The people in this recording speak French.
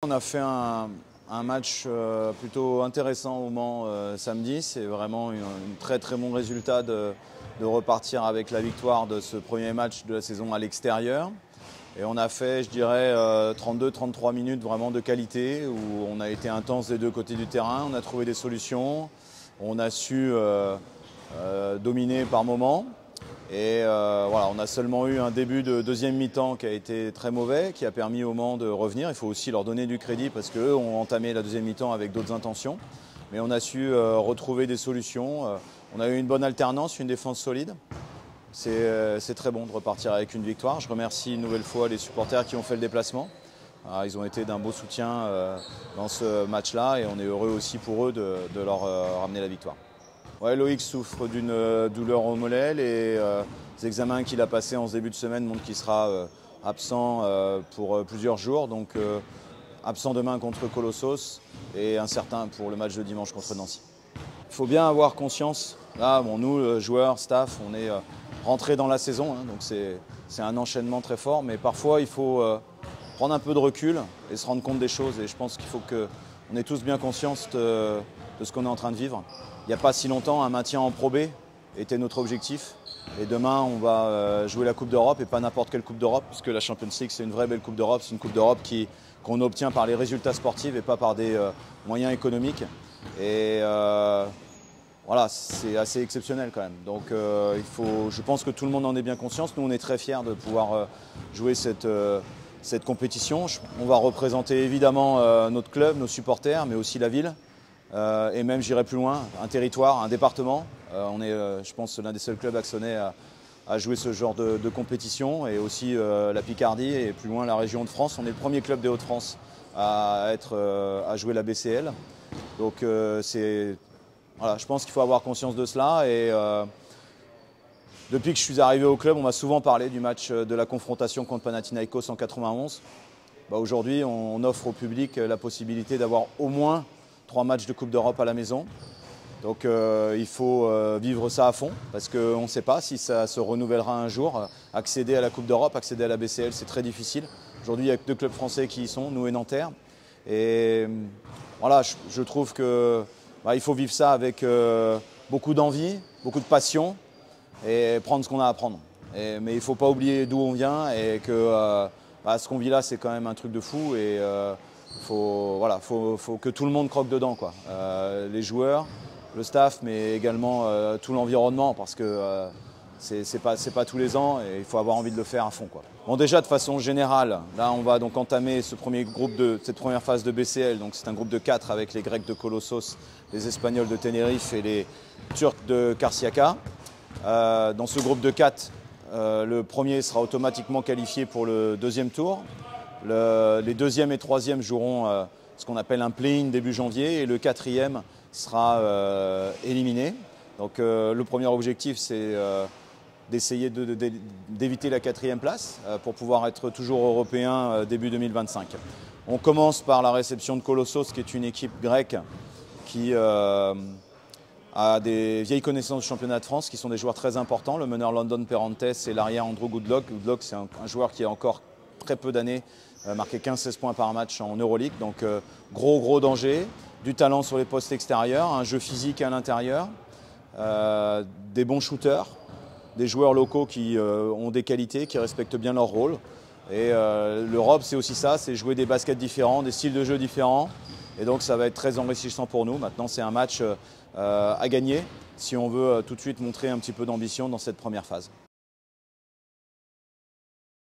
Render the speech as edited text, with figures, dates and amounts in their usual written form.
On a fait un match plutôt intéressant au Mans samedi. C'est vraiment un très bon résultat de repartir avec la victoire de ce premier match de la saison à l'extérieur. Et on a fait, je dirais, 32-33 minutes vraiment de qualité où on a été intense des deux côtés du terrain. On a trouvé des solutions. On a su dominer par moments. Et voilà, on a seulement eu un début de deuxième mi-temps qui a été très mauvais, qui a permis au Mans de revenir. Il faut aussi leur donner du crédit parce qu'eux ont entamé la deuxième mi-temps avec d'autres intentions. Mais on a su retrouver des solutions. On a eu une bonne alternance, une défense solide. C'est très bon de repartir avec une victoire. Je remercie une nouvelle fois les supporters qui ont fait le déplacement. Ils ont été d'un beau soutien dans ce match-là et on est heureux aussi pour eux de leur ramener la victoire. Ouais, Loïc souffre d'une douleur au mollet. Les examens qu'il a passés en ce début de semaine montrent qu'il sera absent pour plusieurs jours. Donc absent demain contre Colossos et incertain pour le match de dimanche contre Nancy. Il faut bien avoir conscience. Là, bon, nous, joueurs, staff, on est rentrés dans la saison. Donc c'est un enchaînement très fort. Mais parfois, il faut prendre un peu de recul et se rendre compte des choses. Et je pense qu'il faut qu'on ait tous bien conscience de ce qu'on est en train de vivre. Il n'y a pas si longtemps, un maintien en Pro B était notre objectif. Et demain, on va jouer la Coupe d'Europe et pas n'importe quelle Coupe d'Europe, puisque la Champions League, c'est une vraie belle Coupe d'Europe. C'est une Coupe d'Europe qu'on obtient par les résultats sportifs et pas par des moyens économiques. Et voilà, c'est assez exceptionnel quand même. Donc je pense que tout le monde en est bien conscient. Nous, on est très fiers de pouvoir jouer cette compétition. On va représenter évidemment notre club, nos supporters, mais aussi la ville. Et même, j'irai plus loin, un territoire, un département. On est, je pense, l'un des seuls clubs axonnés à jouer ce genre de compétition. Et aussi la Picardie et plus loin la région de France. On est le premier club des Hauts-de-France à jouer la BCL. Donc voilà, je pense qu'il faut avoir conscience de cela. Et depuis que je suis arrivé au club, on m'a souvent parlé du match de la confrontation contre Panathinaïkos en 91. Aujourd'hui, on offre au public la possibilité d'avoir au moins 3 matchs de Coupe d'Europe à la maison. Donc il faut vivre ça à fond parce qu'on ne sait pas si ça se renouvellera un jour. Accéder à la Coupe d'Europe, accéder à la BCL, c'est très difficile. Aujourd'hui, il y a que 2 clubs français qui y sont, nous et Nanterre. Et voilà, je trouve qu'il faut vivre ça avec beaucoup d'envie, beaucoup de passion et prendre ce qu'on a à prendre. Mais il ne faut pas oublier d'où on vient et que ce qu'on vit là, c'est quand même un truc de fou. Et faut que tout le monde croque dedans, quoi. Les joueurs, le staff, mais également tout l'environnement, parce que c'est pas tous les ans et il faut avoir envie de le faire à fond, quoi. Bon, déjà de façon générale, là on va donc entamer cette première phase de BCL. Donc c'est un groupe de 4 avec les Grecs de Colossos, les Espagnols de Tenerife et les Turcs de Karşıyaka. Dans ce groupe de 4, le premier sera automatiquement qualifié pour le deuxième tour. Les deuxième et troisième joueront ce qu'on appelle un play-in début janvier et le quatrième sera éliminé. Donc le premier objectif, c'est d'essayer d'éviter la 4e place pour pouvoir être toujours européen début 2025. On commence par la réception de Colossos, qui est une équipe grecque qui a des vieilles connaissances du championnat de France, qui sont des joueurs très importants. Le meneur London Perrantes et l'arrière Andrew Goodlock. Goodlock, c'est un joueur qui a encore très peu d'années marqué 15-16 points par match en Euroleague. Donc gros danger, du talent sur les postes extérieurs, un jeu physique à l'intérieur, des bons shooters, des joueurs locaux qui ont des qualités, qui respectent bien leur rôle. Et l'Europe, c'est aussi ça, c'est jouer des baskets différents, des styles de jeu différents. Et donc ça va être très enrichissant pour nous. Maintenant, c'est un match à gagner si on veut tout de suite montrer un petit peu d'ambition dans cette première phase.